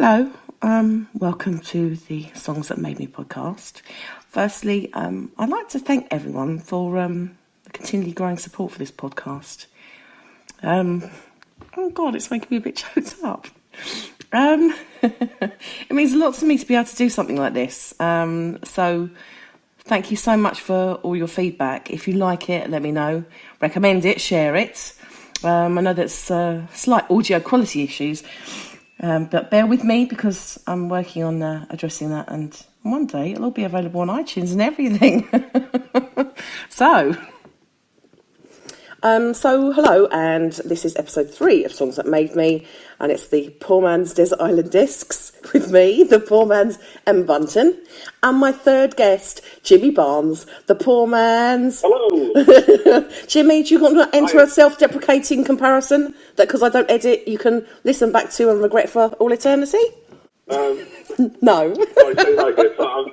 Hello, welcome to the Songs That Made Me podcast. Firstly, I'd like to thank everyone for the continually growing support for this podcast. Oh God, it's making me a bit choked up. It means a lot to me to be able to do something like this. So thank you so much for all your feedback. If you like it, let me know. Recommend it, share it. I know there's slight audio quality issues. But bear with me because I'm working on addressing that, and one day it'll all be available on iTunes and everything. So hello, and this is episode 3 of Songs That Made Me, and it's the Poor Man's Desert Island Discs with me, the Poor Man's Em Bunton, and my third guest, Jimmy Barnes, the Poor Man's... Hello! Jimmy, do you want to enter a self-deprecating comparison that, because I don't edit, you can listen back to and regret for all eternity? No.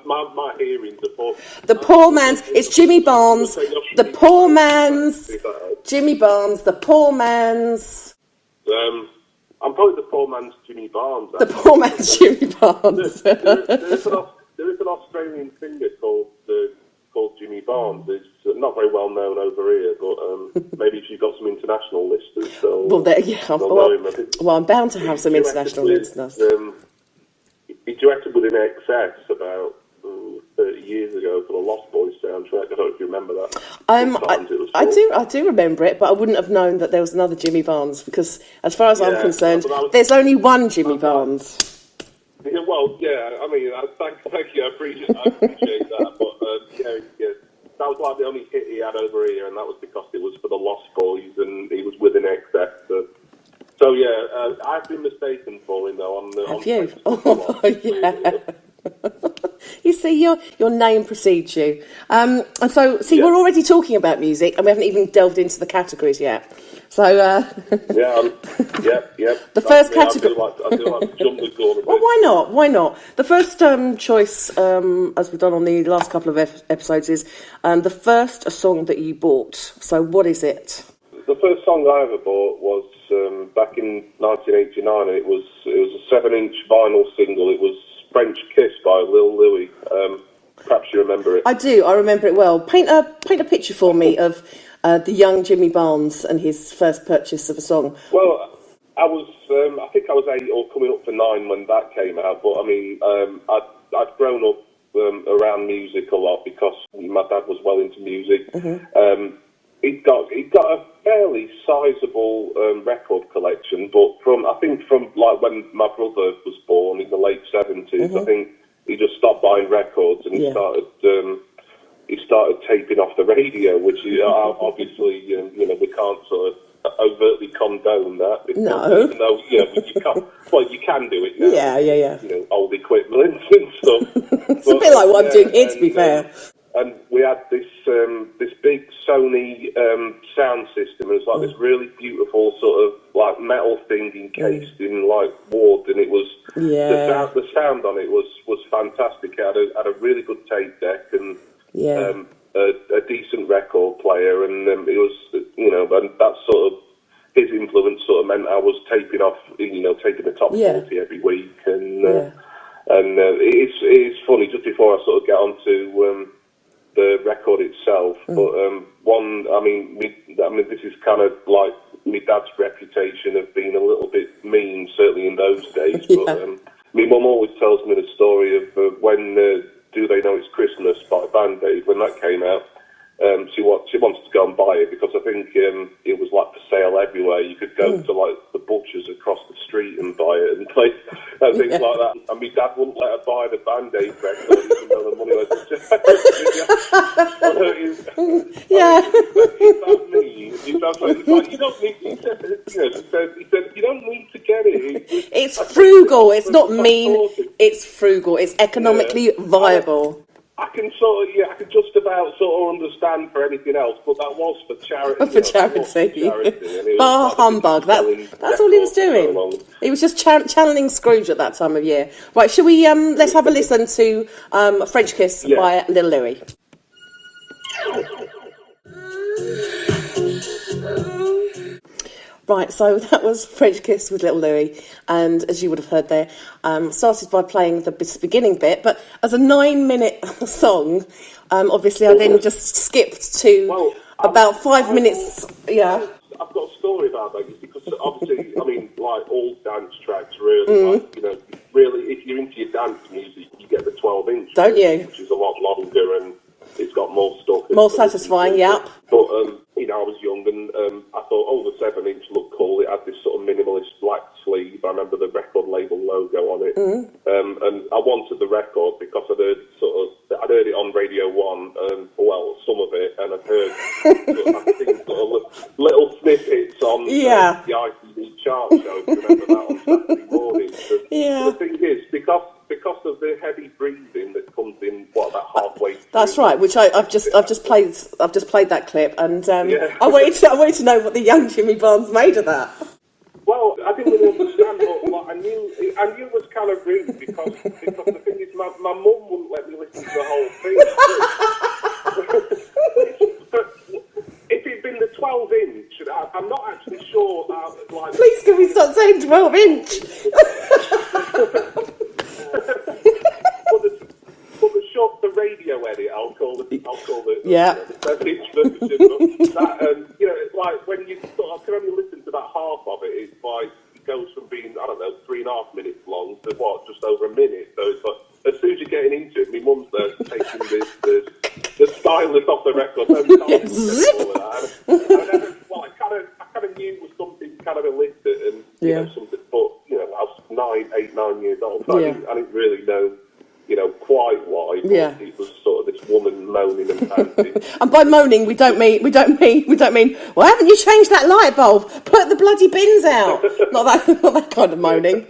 My hearing's a poor... The Poor Man's... It's Jimmy Barnes, the Poor Man's... Jimmy Barnes, the Poor Man's... I'm probably the poor man's Jimmy Barnes. The Poor Man's Jimmy Barnes. There is an Australian singer called Jimmy Barnes. It's not very well known over here, but maybe if you've got some international listeners, I'm bound to have some international listeners. He directed with In Excess about 30 years ago for the Lost Boys soundtrack. I don't know if you remember that. I do remember it, but I wouldn't have known that there was another Jimmy Barnes because, as far as I'm concerned, there's only one Jimmy Barnes. Yeah, well, yeah, I mean, thank you, I appreciate that, but that was like the only hit he had over here, and that was because it was for the Lost Boys, and he was with In Excess. So yeah, I've been mistaken for him though. Have you? Oh yeah. You see, your name precedes you. And so, we're already talking about music, and we haven't even delved into the categories yet. So, The first category. I feel like jump the gun. Well, why not? Why not? The first choice, as we've done on the last couple of episodes, is the first song that you bought. So, what is it? The first song I ever bought was back in 1989, and it was a 7-inch vinyl single. It was French Kiss by Lil Louis. Perhaps you remember it. I do. I remember it well. Paint a picture for me of the young Jimmy Barnes and his first purchase of a song. Well, I think I was 8 or coming up to 9 when that came out. But I mean, I'd grown up around music a lot because my dad was well into music. Mm-hmm. He'd got a fairly sizable record collection, but from like when my brother was born in the late 70s, mm-hmm. I think he just stopped buying records and he started taping off the radio, which obviously we can't sort of overtly condone that. No. Even though you can't. Well, you can do it now. Yeah. Old equipment and stuff. It's a bit like what I'm doing here, to be fair. And we had this big Sony sound system. It was like this really beautiful sort of like metal thing encased in like wood, and it was the sound on it was fantastic. It had a really good tape deck and a decent record player, and it was and that sort of his influence sort of meant I was taping the top 40 every week, and it's funny just before I sort of get onto the record itself, but this is kind of like my dad's reputation of being a little bit mean, certainly in those days. But my mum always tells me the story of when Do They Know It's Christmas by Band Aid, when that came out. She wanted to go and buy it because I think it was like for sale everywhere. You could go to like the butchers across the street and buy it and things like that. And my dad wouldn't let her buy the Band Aid record even though the money was. You don't need. He said you don't need to get it. It's frugal. It's not mean. It's frugal. It's economically viable. I can just about sort of understand for anything else, but that was for charity. For charity. Bar humbug. That's all he was doing. He was just channeling Scrooge at that time of year. Right, shall we, let's have a listen to French Kiss by Lil Louis. Right, so that was French Kiss with Little Louie, and as you would have heard there, started by playing the beginning bit, but as a 9-minute song, obviously I then just skipped to about 5 minutes. Yeah. I've got a story about that, because obviously, I mean, like all dance tracks, really, like, you know, really, if you're into your dance music, you get the 12-inch, don't you? Which is a lot longer and it's got more stuff. More satisfying, yeah. But, you know, I was young and I thought, oh, the 7-inch looked cool. It had this sort of minimalist black sleeve. I remember the record label logo on it. And I wanted the record because I'd heard it on Radio 1, well, some of it, and I'd heard I'd seen little snippets on the ITV chart show. Remember that on Saturday mornings. The thing is, because of the heavy breathing that comes in, about halfway through. That's right. Which I've just played that clip, and I wanted to know what the young Jimmy Barnes made of that. Well, I didn't really understand, but I knew it was kind of rude because the thing is, my mum wouldn't let me listen to the whole thing. If it'd been the 12-inch, I'm not actually sure. Please, can we start saying 12-inch? The radio edit, I'll call the 7-inch version. That, you know, it's like when you sort of can only listen to that half of it. It's like it goes from being 3.5 minutes long to just over a minute. So it's like as soon as you're getting into it, my mum's there taking the stylus off the record. I kind of knew it was something kind of illicit and you know something, but you know I was 9 years old, so I didn't really know. You know, quite why. It was sort of this woman moaning and panting. And by moaning, we don't mean. Well, haven't you changed that light bulb? Put the bloody bins out. not that kind of moaning.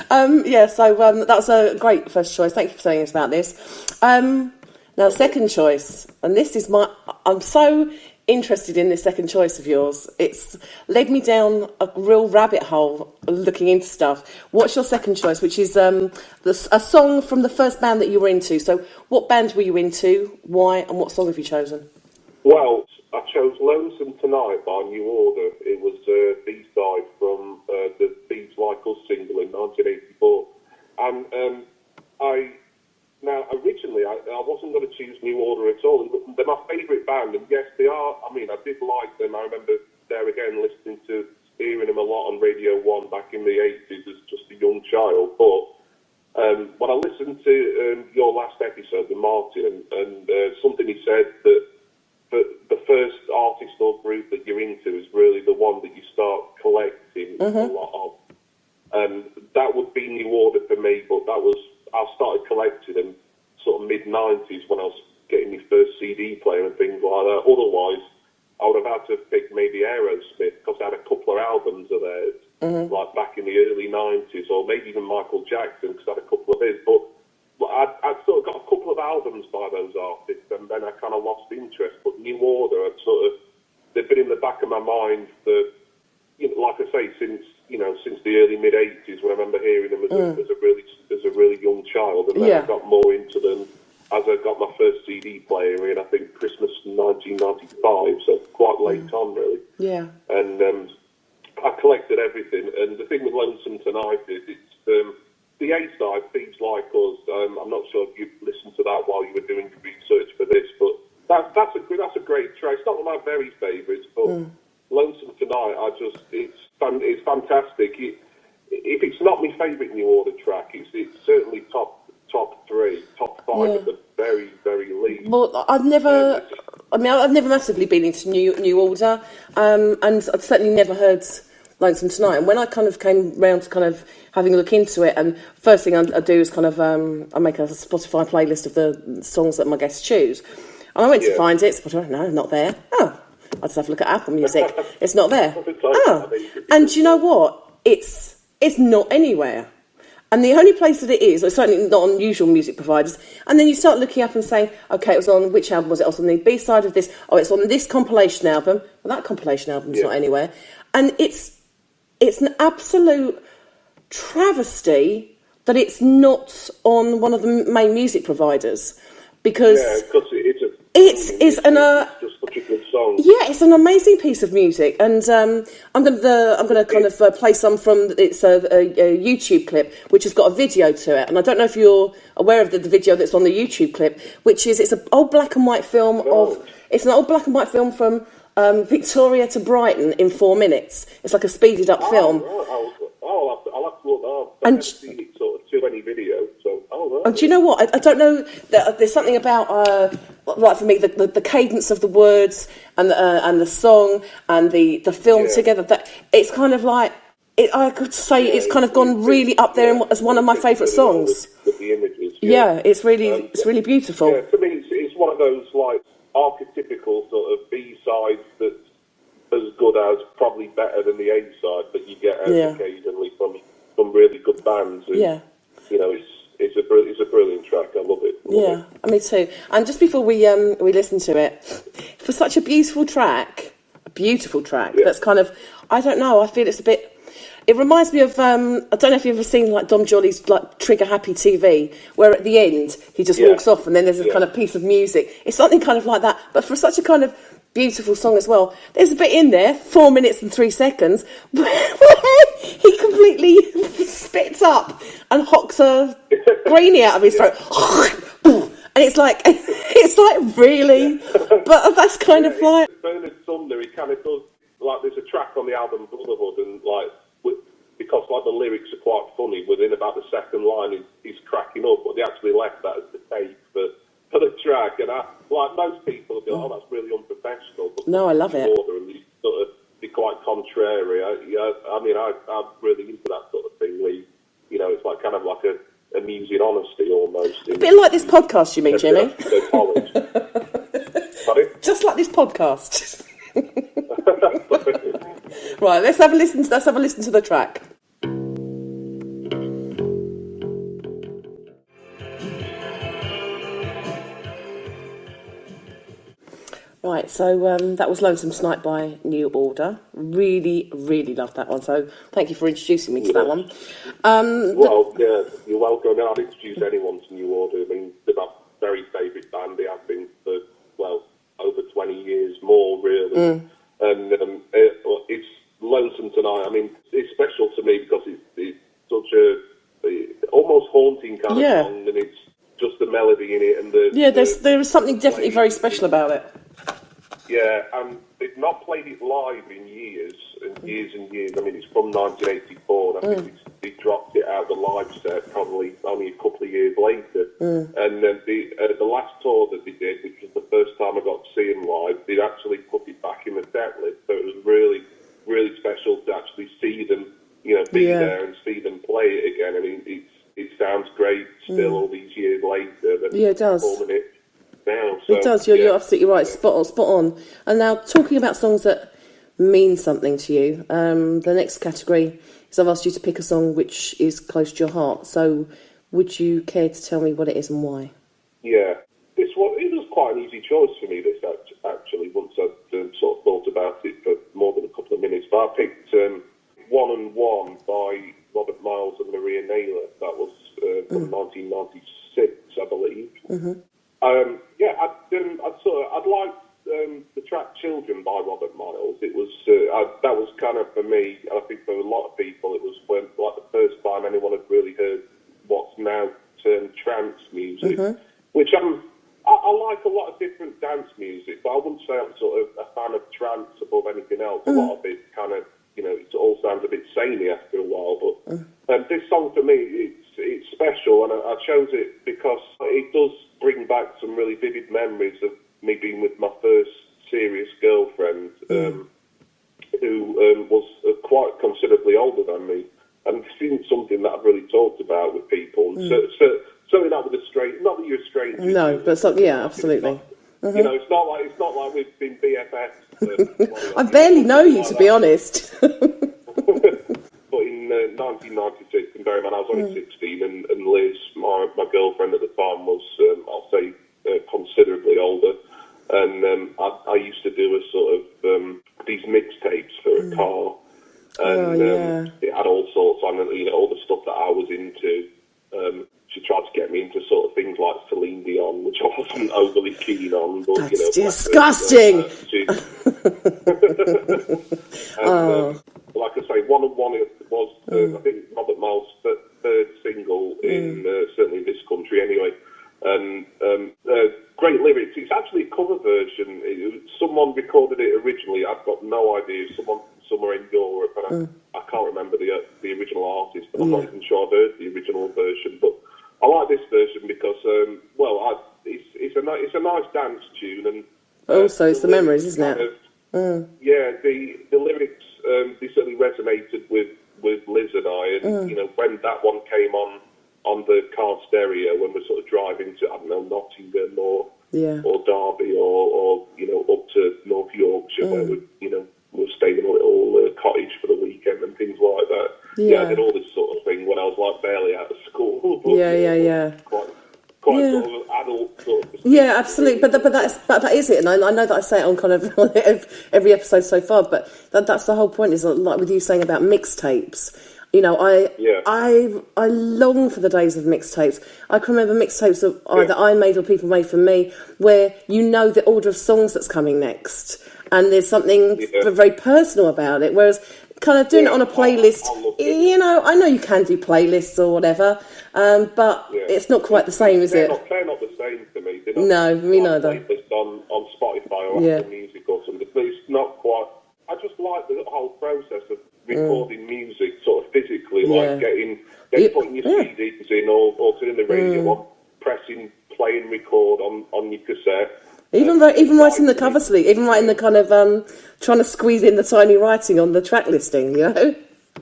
So that's a great first choice. Thank you for telling us about this. Now, second choice, and this is I'm so interested in this second choice of yours. It's led me down a real rabbit hole looking into stuff. What's your second choice, which is a song from the first band that you were into? So what band were you into, why, and what song have you chosen? Well, I chose Lonesome Tonight by New Order. It was a B-side from the Thieves Like Us single in 1984. And originally, I wasn't going to choose New Order at all. They're my favourite band, and yes, they are. I mean, I did like them. I remember there again hearing them a lot on Radio 1 back in the 80s as just a young child. But when I listened to your last episode with Martin, and something he said that the first artist or group that you're into is really the one that you start collecting a lot of. And that would be New Order for me, but I started collecting them sort of mid-90s when I was getting my first CD player and things like that. Otherwise, I would have had to pick maybe Aerosmith because I had a couple of albums of theirs, like back in the early 90s, or maybe even Michael Jackson because I had a couple of his. But I'd sort of got a couple of albums by those artists, and then I kind of lost interest. But New Order, they've been in the back of my mind for, you know, like I say, since the early mid-80s, when I remember hearing them as a really young child, and then I got more into them as I got my first CD player in, I think, Christmas 1995, so quite late on, really. Yeah. And I collected everything, and the thing with Lonesome Tonight is it's the A-side, Thieves Like Us. I'm not sure if you listened to that while you were doing research for this, but that's a great track. It's not one of my very favourites, but Lonesome Tonight, it's fantastic. If it's not my favourite New Order track, it's certainly top 3, top 5 at the very, very least. Well, I've never massively been into New Order, and I've certainly never heard Lonesome Tonight. And when I kind of came round to kind of having a look into it, and first thing I do is kind of I make a Spotify playlist of the songs that my guests choose. And I went to find it, Spotify, no, not there. Oh, I just have a look at Apple Music. It's not there. Oh, and you know what? It's not anywhere. And the only place that it is, it's certainly not on usual music providers, and then you start looking up and saying, okay, it was on, which album was it? It was on the B-side of this. Oh, it's on this compilation album. Well, that compilation album's not anywhere. And it's an absolute travesty that it's not on one of the main music providers. Because It is just such a good song. Yeah, it's an amazing piece of music, and I'm going to kind of play some from it's a YouTube clip which has got a video to it, and I don't know if you're aware of the video that's on the YouTube clip, which is it's an old black and white film from Victoria to Brighton in 4 minutes. It's like a speeded up film. I'll have to look that up. I've never seen it sort of to any video. So, and do you know what? I don't know. There's something about like for me the cadence of the words and the song and the film together. That it's kind of like I could say it's kind of gone really up there as one of my favourite songs. With the images. Yeah, it's really beautiful. Yeah, to me, it's one of those like archetypical sort of B-sides that's as good as, probably better than the A-side that you get occasionally from really good bands. And, you know, it's a brilliant track. I love it. Me too. And just before we listen to it, for such a beautiful track, that's kind of, I don't know, I feel it's a bit. It reminds me of I don't know if you've ever seen like Dom Jolly's like Trigger Happy TV, where at the end he just walks off and then there's a kind of piece of music. It's something kind of like that, but for such a kind of beautiful song as well. There's a bit in there, 4 minutes and 3 seconds, where he completely spits up and hocks a greenie out of his throat. And it's like really, but that's kind of like Bernard Sumner. He kind of does like there's a track on the album Brotherhood, and like because like the lyrics are quite funny. Within about the second line, he's cracking up, but they actually left that as the tape for the track. And like most people will be like, oh, that's really unprofessional. But no, I love it. And they sort of be quite contrary. I mean, I'm really into that sort of thing. Where you know, it's like kind of like a amusing honesty almost. A bit like this podcast, you mean, Jimmy? Just like this podcast. Right, let's have a listen to the track. Right, so that was Lonesome Snipe by New Order. Really, really loved that one. So thank you for introducing me to that one. You're welcome. I mean, I'd introduce anyone to New Order. I mean, they're my very favourite band. They have been for, over 20 years more, really. And it's Lonesome Tonight. I mean, it's special to me because it's such a almost haunting kind of song, and it's just the melody in it. And there is something definitely very special about it. Yeah, and they've not played it live in years and years and years. I mean, it's from 1984, and I think they dropped it out of the live set probably only a couple of years later. And then the last tour that they did, which was the first time I got to see them live, they'd actually put it back in the set list. So it was really, really special to actually see them, be there and see them play it again. I mean, it sounds great still all these years later. It does. Performing it now, so, it does. You're absolutely right. Spot on. And now, talking about songs that mean something to you, the next category is I've asked you to pick a song which is close to your heart. So, would you care to tell me what it is and why? Yeah, it was quite an easy choice for me. This actually, once I'd sort of thought about it for more than a couple of minutes, but I picked "One and One" by Robert Miles and Maria Naylor. That was from 1996, I believe. I'd liked the track "Children" by Robert Miles. It was that was kind of for me. I think for a lot of people, it was like the first time anyone had really heard what's now termed trance music, which I like a lot of different dance music, but I wouldn't say I'm sort of a fan of trance above anything else. A lot of it kind of, it all sounds a bit samey after a while, but this song for me, it's special, and I chose it because it does bring back some really vivid memories of me being with my first serious girlfriend, who was quite considerably older than me, and it's been something that I've really talked about with people. And certainly not with a stranger. Not that you're a stranger. No, but absolutely. It's not like we've been BFFs. I barely know you, to be honest. But in 1996, and bear in mind I was only 16, and Liz, my girlfriend at the time, was I'll say considerably older, and I used to do a sort of these mixtapes for a car, and it had all sorts on, all the stuff that I was into. She tried to get me into sort of things like Celine Dion, which I wasn't overly keen on, but that's disgusting. Like I say, One and One it was I think Robert Miles' third single in certainly this country anyway, and great lyrics. It's actually a cover version. Someone recorded it originally. I've got no idea. Someone somewhere in Europe, and I can't remember the original artist, but I'm not even sure I've heard the original version. But I like this version because, it's a nice dance tune, and also it's the memories, isn't it? Yeah, the lyrics they certainly resonated with Liz and I, and when that one came on the car stereo when we're sort of driving to, I don't know, Nottingham or Derby or up to North Yorkshire where we're staying in a little cottage for the weekend and things like that. Yeah, I did all this sort of thing when I was like barely out of school. But, quite sort of adult sort of. Yeah, absolutely. But that is it, and I know that I say it on kind of every episode so far. But that's the whole point. Is like with you saying about mixtapes. I long for the days of mixtapes. I can remember mixtapes of either I made or people made for me, where the order of songs that's coming next, and there's something very personal about it. Whereas kind of doing it on a playlist, I know you can do playlists or whatever, but it's not quite the same, is it? They're not the same to me. No, me neither. Playlists on Spotify or Apple Music or something. But it's not quite. I just like the whole process of recording music sort of physically, like putting your CDs in or turning the radio on, pressing play and record on your cassette. Even writing the cover sleeve, even writing the kind of trying to squeeze in the tiny writing on the track listing,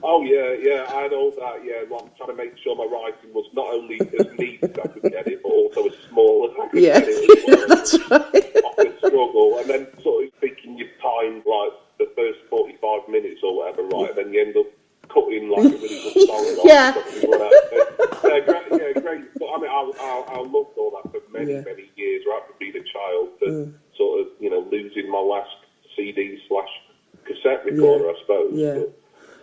Oh yeah, I had all that. Yeah, like trying to make sure my writing was not only as neat as I could get it, but also as small as I could get it. That's right. Often struggle, and then sort of thinking you've timed like the first 45 minutes or whatever, right? And then you end up cutting like a really good song. Great. But I mean, I loved all that for many years, right? From being a child to sort of losing my last CD/cassette recorder, I suppose. Yeah.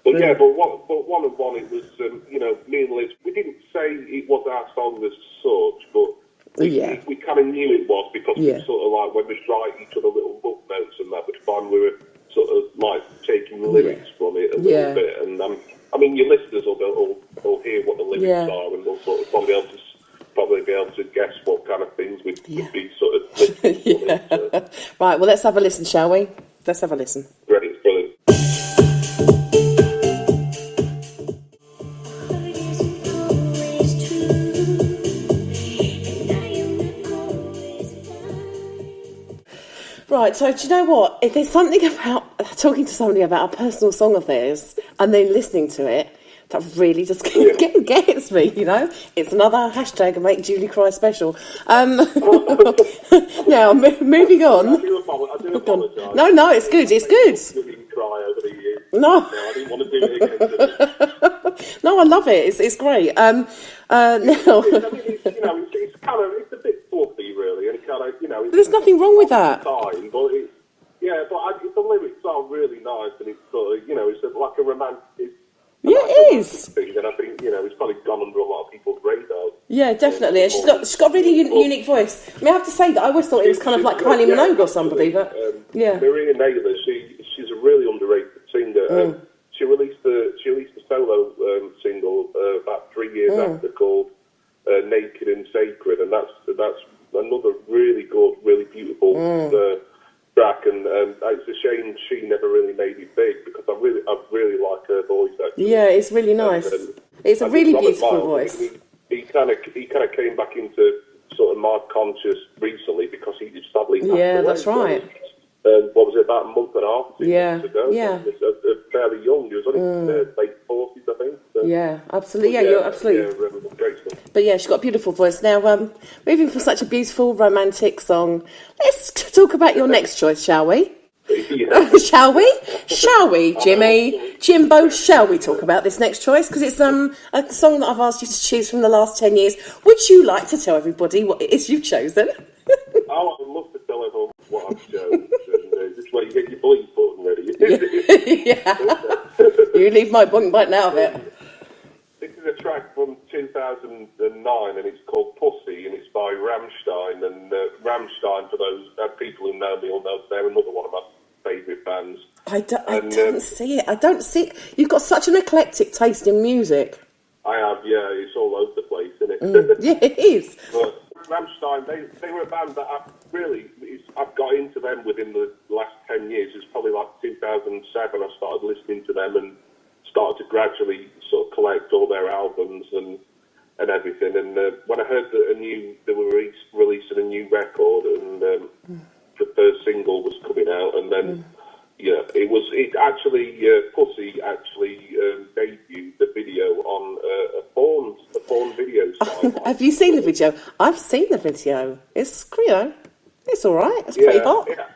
But One and One, it was, me and Liz, we didn't say it was our song as such, but we kind of knew it was because we sort of like, when we write each other little book notes and that, we'd find we were sort of like taking lyrics from it a little bit. And I mean, your listeners will hear what the lyrics are, and they'll sort of probably be able to guess what kind of things we'd be sort of listening to. Right, well, let's have a listen, shall we? Let's have a listen. Ready, it's brilliant. Right, so do you know what? If there's something about talking to somebody about a personal song of theirs and then listening to it, that really just gets me, It's another hashtag Make Julie Cry special. Now, moving on. I do apologise. No, it's good. Julie cry over the years. No. I didn't want to do it again. No, I love it. It's great. Now. It's kind of, it's a bit fluffy, really, and it kind of, There's nothing wrong with that. Time, but the lyrics are really nice, and it's sort of, it's like a romantic. It is. Thing, and I think it's probably gone under a lot of people's radars. Yeah, definitely. And she's got a really unique voice. I mean, I have to say that I always thought it was kind of like Kylie Minogue or somebody, but Maria Naylor, she's a really underrated singer. She released a solo single about 3 years after called Naked and Sacred, and that's another really good, really beautiful track, and it's a shame she never really made it big because I really like her voice. Actually. Yeah, it's really nice. It's a really beautiful voice. He kind of came back into sort of my conscious recently because he sadly passed away. That's right. What was it, about a month and a half, 2 months ago? Yeah. He was fairly young. He was only late 40s, I think. So. Yeah, absolutely. Yeah, you're absolutely. Yeah, great stuff. But yeah, she's got a beautiful voice. Now, moving from such a beautiful romantic song, let's talk about your next choice, shall we? Yeah. Shall we, Jimmy? Jimbo, shall we talk about this next choice? Because it's a song that I've asked you to choose from the last 10 years. Would you like to tell everybody what it is you've chosen? I would love to tell everyone what I've chosen. This way you get your bleep button ready. Yeah. You leave my button right now of it. This is a a track from 2009, and it's called Pussy, and it's by Rammstein. And Rammstein, for those people who know me, will know they're another one of my favourite bands. I don't see it. I don't see it. You've got such an eclectic taste in music. I have, yeah. It's all over the place, isn't it? Yeah, it is. But Rammstein, they were a band that I've got into them within the last 10 years. It's probably like 2007 I started listening to them and started to gradually sort of collect all their albums and everything. And when I heard that they were releasing a new record, and the first single was coming out, and then Pussy actually debuted the video on a porn video site. Have you seen the video? I've seen the video. It's it's all right. It's pretty hot. Yeah.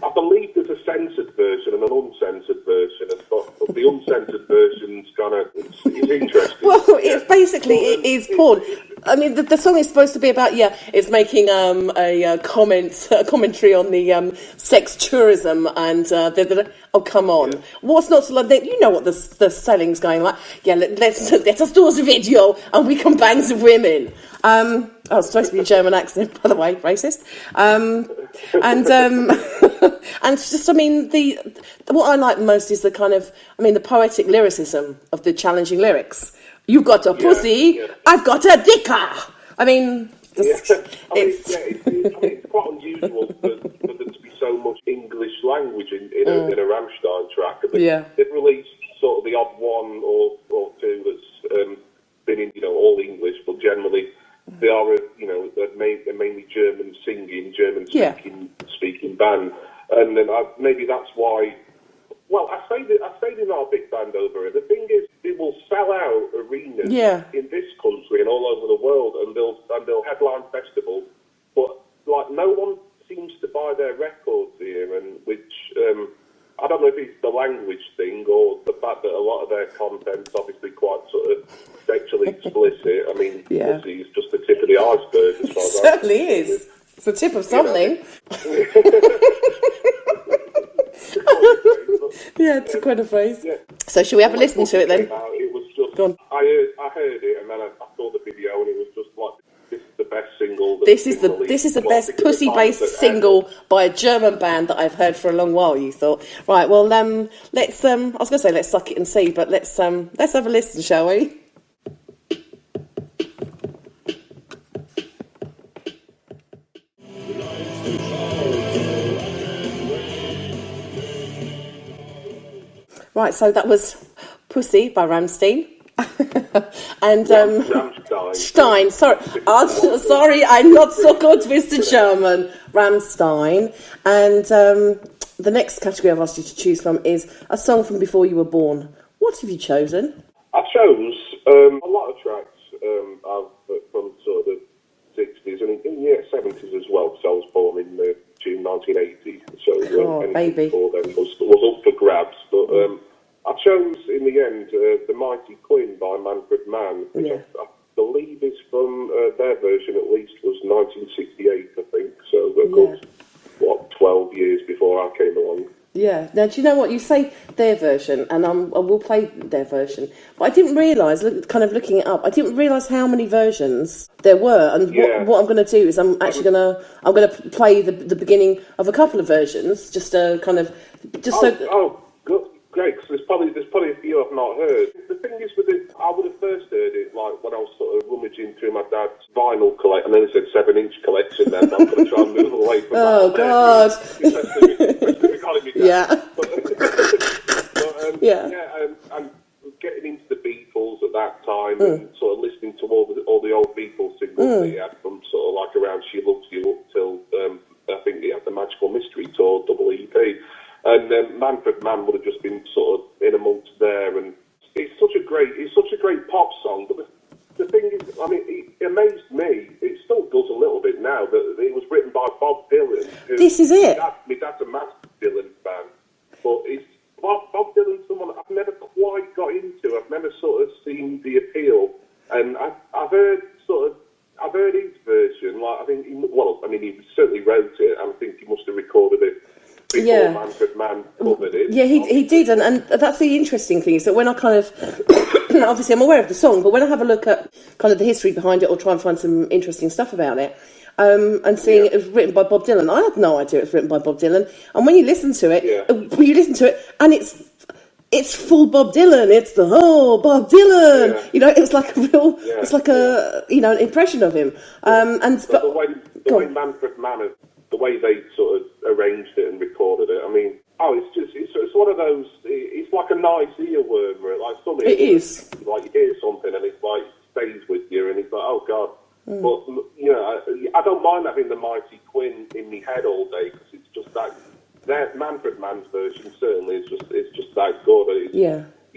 I believe there's a censored version and an uncensored version, but the uncensored version's it's interesting. Well, it is porn. I mean, the song is supposed to be about, it's making a commentary on the sex tourism, and oh, come on. Yeah. What's not to like? You know what the selling's going like? Yeah, let us do us a video and we can bang some women. It's supposed to be a German accent, by the way, racist. And just, I mean, what I like most is the the poetic lyricism of the challenging lyrics. You got a pussy, I've got a dicker. I mean, it's quite unusual for there to be so much English language in a Rammstein track. They've released sort of the odd one or two that's been in, all English, but generally they are, they're mainly German singing, German speaking band. And then maybe that's why. Well, I say they're not a big band over here. The thing is, they will sell out arenas in this country and all over the world, and they'll headline festivals. But like, no one seems to buy their records here, and which I don't know if it's the language thing or the fact that a lot of their content's obviously quite sort of sexually explicit. I mean, pussy is just the tip of the iceberg. As far as it certainly is. It's the tip of something. To quite a phrase. Yeah. So should we have a listen to it then? It was just, go on. I heard it, and then I saw the video, and it was just like, this is the best single. This is the best pussy-based single by a German band that I've heard for a long while. You thought, right? Well, let's. I was going to say let's suck it and see, but let's have a listen, shall we? Right, so that was Pussy by Rammstein. And Stein, sorry, I'm not so good with the German. Rammstein. And the next category I've asked you to choose from is a song from before you were born. What have you chosen? I chose a lot of tracks from sort of the 60s and in the 70s as well, because I was born in June 1980. So anything before then was up for grabs. But I chose, in the end, The Mighty Quinn by Manfred Mann, which I believe is from their version, at least, was 1968, I think. So, of course, 12 years before I came along. Yeah. Now, do you know what? You say their version, and I will play their version. But I didn't realise, kind of looking it up, I didn't realise how many versions there were. And what I'm going to do is I'm going to play the beginning of a couple of versions, just to kind of... Great, because there's probably a few I've not heard. The thing is with it, I would have first heard it like when I was sort of rummaging through my dad's vinyl collection, and then it said 7-inch collection. Then I'm going to try and move away from that. Oh God! And getting into the Beatles at that time, and sort of listening to all the old Beatles singles they had from sort of like around "She Loves You" up till I think they had the Magical Mystery Tour double EP. And Manfred Mann would have just been sort of in amongst there, and it's such a great pop song. But the thing is, I mean, it amazed me. It still does a little bit now that it was written by Bob Dylan. This is it. My dad's a massive Dylan fan, but it's Bob Dylan's someone I've never quite got into. I've never sort of seen the appeal, and I've heard his version. Like he certainly wrote it. I think he must have recorded it before Manfred Mann covered it. Yeah, he did, and that's the interesting thing is that when I kind of obviously I'm aware of the song, but when I have a look at kind of the history behind it or try and find some interesting stuff about it, and seeing it was written by Bob Dylan, I had no idea it was written by Bob Dylan. And when you listen to it, and it's full Bob Dylan. It's the whole Bob Dylan. Yeah. You know, it was like a real, it's like a an impression of him. But the way Manfred Mann, the way they sort of arranged it and recorded it, I mean, it's one of those. It's like a nice earworm, like something. It is. Like you hear something and it's like stays with you, and it's like, oh God. But I don't mind having the Mighty Quinn in my head all day because it's just that. That Manfred Mann's version certainly is just that good.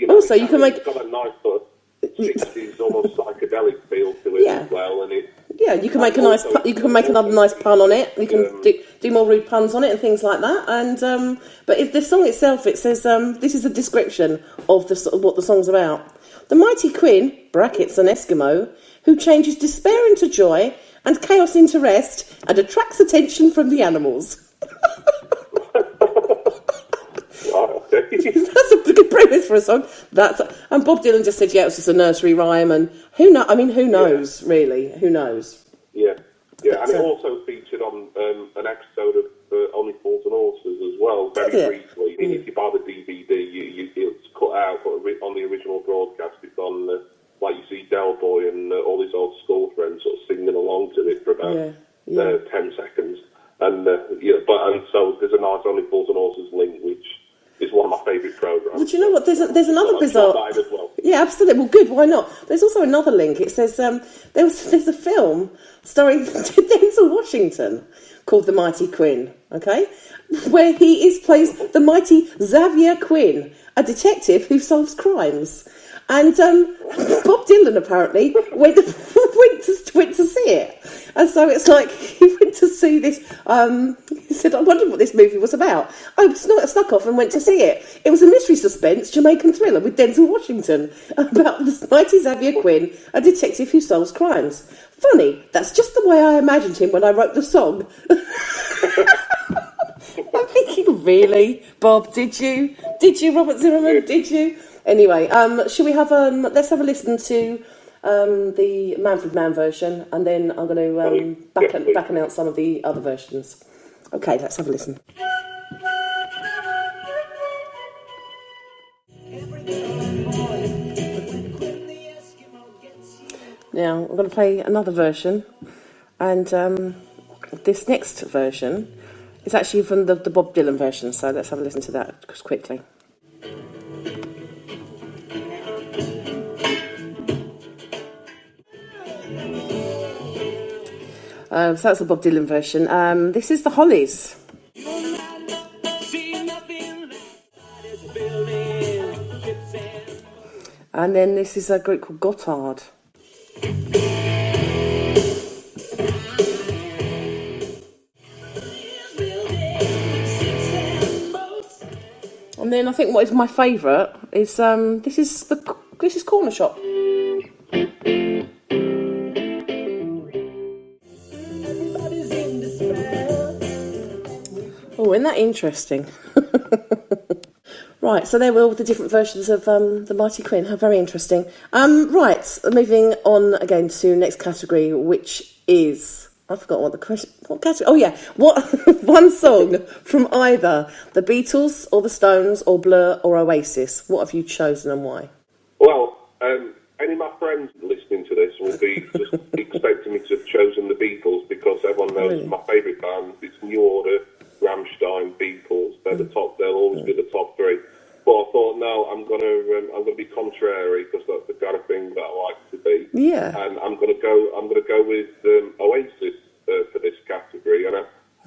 Also, you can make. It's got a nice sort of 60s almost psychedelic feel to it as well, and it. Yeah, you can make you can make another nice pun on it. You can do more rude puns on it and things like that. And but the song itself, it says this is a description of what the song's about. The Mighty Quinn (brackets an Eskimo) who changes despair into joy and chaos into rest and attracts attention from the animals. That's a good premise for a song. And Bob Dylan just said, yeah, it was just a nursery rhyme. And who knows, really? Who knows? Yeah. And it also featured on an episode of Only Fools and Horses as well, very briefly. If you buy the DVD, it's cut out, but on the original broadcast, it's on, like you see Del Boy and all his old school friends sort of singing along to it for about 10 seconds. And so there's a nice Only Fools and Horses link, which is one of my favourite programmes. Well, do you know what? There's another bizarre. Well. Yeah, absolutely. Well, good. Why not? There's also another link. It says there's a film starring Denzel Washington called The Mighty Quinn. Okay, where he plays the mighty Xavier Quinn, a detective who solves crimes. And Bob Dylan apparently went to see it. And so it's like he went to see this. He said, I wondered what this movie was about. I snuck off and went to see it. It was a mystery suspense Jamaican thriller with Denzel Washington about the mighty Xavier Quinn, a detective who solves crimes. Funny, that's just the way I imagined him when I wrote the song. I'm thinking, really, Bob? Did you, Robert Zimmerman? Did you? Anyway, should we have let's have a listen to the Manfred Mann version, and then I'm going to back announce some of the other versions. Okay, let's have a listen. Now I'm going to play another version, and this next version is actually from the Bob Dylan version. So let's have a listen to that just quickly. So that's the Bob Dylan version. This is the Hollies. And then this is a group called Gotthard. And then I think what is my favourite is this is Corner Shop. Oh, isn't that interesting? Right, so there were all the different versions of the Mighty Quinn. How very interesting. Right, moving on again to next category, which is... I forgot what category... Oh, yeah. What one song from either the Beatles or the Stones or Blur or Oasis. What have you chosen and why? Well, any of my friends listening to this will be just expecting me to have chosen the Beatles because everyone knows my favourite band. It's New Order, Rammstein, Beatles. They're the top. They'll always be the top three. But I thought, no, I'm gonna be contrary because that's the kind of thing that I like to be. Yeah. And I'm gonna go with Oasis for this category. And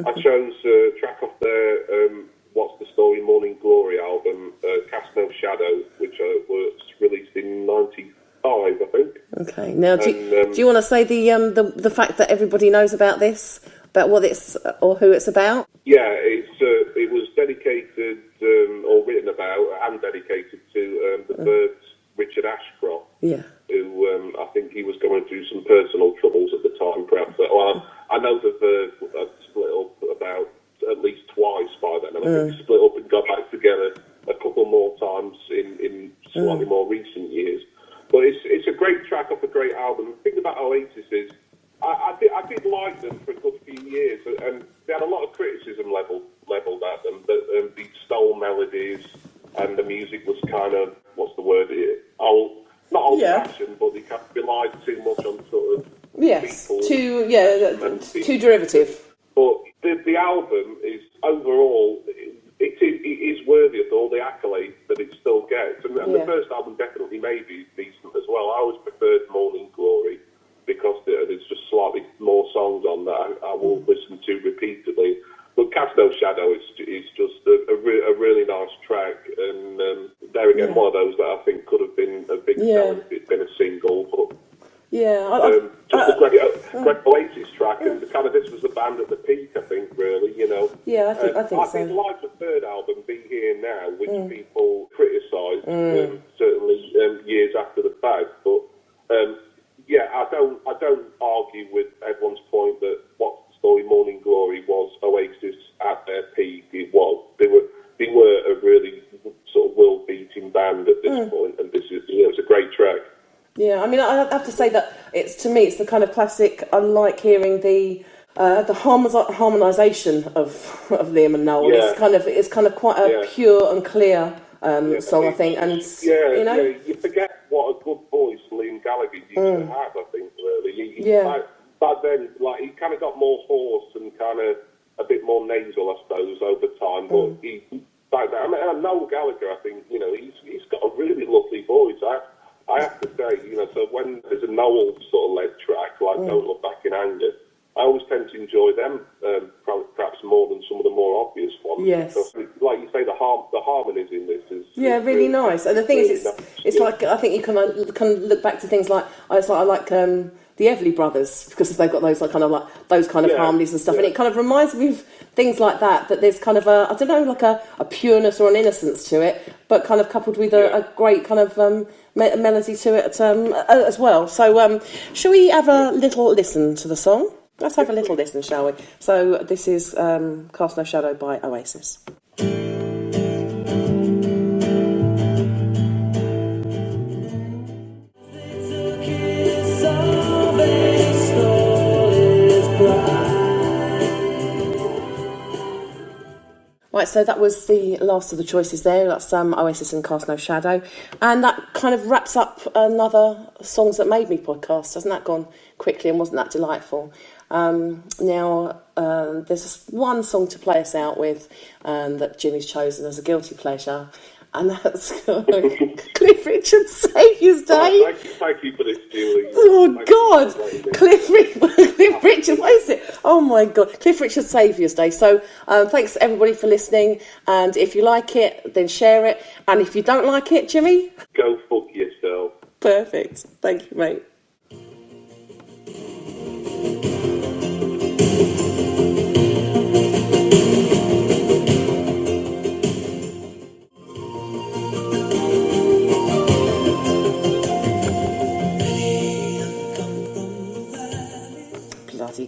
I chose a track off their What's the Story Morning Glory album, Cast No Shadow, which was released in '95, I think. Okay. Now, do you want to say the fact that everybody knows about this? About what it's or who it's about? Yeah, it was dedicated or written about and dedicated to the Byrds, Richard Ashcroft. Yeah. Who I think he was going through some personal troubles at the time, perhaps. Well, I know the Byrds had split up about at least twice by then. I think they split up and got back together a couple more times in slightly more recent years. great track off a great album. The thing about Oasis is, I did like them for a good few years, and they had a lot of criticism levelled at them. That they stole melodies, and the music was kind of, what's the word? Not old-fashioned, but they kind of relied too much on sort of too derivative. But the album is overall, it is worthy of all the accolades that it still gets, and the first album definitely maybe decent as well. I always preferred Morning Glory because there's just slightly more songs on that I will listen to repeatedly. But Cast No Shadow is just a really nice track, and there again, one of those that I think could have been a big sell if it'd been a single. But just a great Oasis track, and kind of this was the band at the peak, I think, really, you know. Yeah, I think so. I think like the third album, Be Here Now, which people criticised, certainly years after the fact, but I don't argue with everyone's point that what Story Morning Glory was Oasis at their peak. It was. They were a really sort of world-beating band at this point, and this is, it's a great track. Yeah, I mean, I have to say that to me it's the kind of classic. I like hearing the harmonisation of Liam and Noel. Yeah. It's kind of quite a pure and clear song, I think. And you forget what a good voice Liam Gallagher used to have. I think really, back then, like he kind of got more hoarse and kind of a bit more nasal, I suppose, over time. But back then, I mean, Noel Gallagher, I think he's got a really lovely voice. I have to say, so when there's a Noel sort of led track, like Don't Look Back in Anger, I always tend to enjoy them, perhaps more than some of the more obvious ones. Yes. Because, like you say, the harmonies in this is really nice. And the thing is, it's like, I think you can look back to things like, I like the Everly Brothers, because they've got those those kind of harmonies and stuff, and it kind of reminds me of things like that there's kind of a pureness or an innocence to it, but kind of coupled with a great kind of melody to it as well. So shall we have a little listen to the song? Let's have a little listen, shall we? So this is Cast No Shadow by Oasis. Right, so that was the last of the choices there. That's Oasis and Cast No Shadow. And that kind of wraps up another Songs That Made Me podcast. Hasn't that gone quickly and wasn't that delightful? Now, there's just one song to play us out with that Jimmy's chosen as a guilty pleasure. And that's Cliff Richard's Saviour's Day. Thank you for this, Julie. Oh, God. Cliff Richard, what is it? Oh, my God. Cliff Richard's Saviour's Day. So thanks, everybody, for listening. And if you like it, then share it. And if you don't like it, Jimmy? Go fuck yourself. Perfect. Thank you, mate.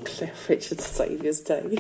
Cliff Richard's Saviour's Day.